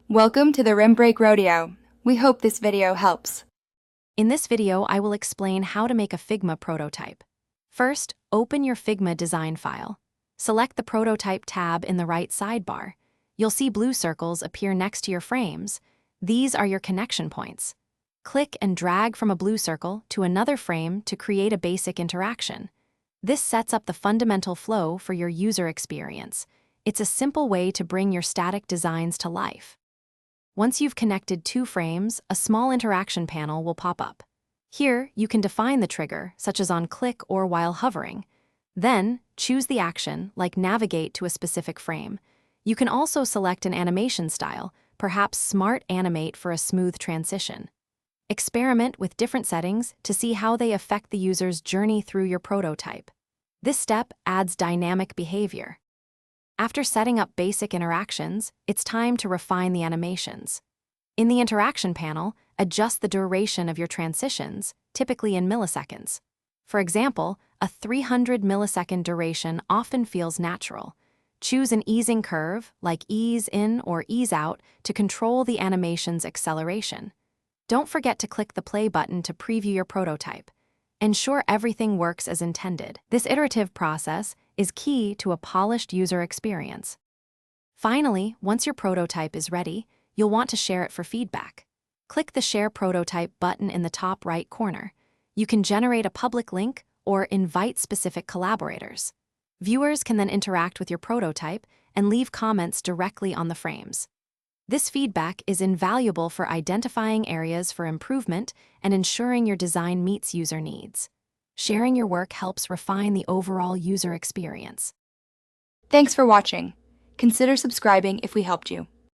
Welcome to the Rim Break Rodeo. We hope this video helps. In this video, I will explain how to make a Figma prototype. First, open your Figma design file. Select the Prototype tab in the right sidebar. You'll see blue circles appear next to your frames. These are your connection points. Click and drag from a blue circle to another frame to create a basic interaction. This sets up the fundamental flow for your user experience. It's a simple way to bring your static designs to life. Once you've connected two frames, a small interaction panel will pop up. Here, you can define the trigger, such as on click or while hovering. Then, choose the action, like navigate to a specific frame. You can also select an animation style, perhaps Smart Animate for a smooth transition. Experiment with different settings to see how they affect the user's journey through your prototype. This step adds dynamic behavior. After setting up basic interactions, it's time to refine the animations. In the interaction panel, adjust the duration of your transitions, typically in milliseconds. For example, a 300 millisecond duration often feels natural. Choose an easing curve, like ease in or ease out, to control the animation's acceleration. Don't forget to click the play button to preview your prototype. Ensure everything works as intended. This iterative process is key to a polished user experience. Finally, once your prototype is ready, you'll want to share it for feedback. Click the Share Prototype button in the top right corner. You can generate a public link or invite specific collaborators. Viewers can then interact with your prototype and leave comments directly on the frames. This feedback is invaluable for identifying areas for improvement and ensuring your design meets user needs. Sharing your work helps refine the overall user experience. Thanks for watching. Consider subscribing if we helped you.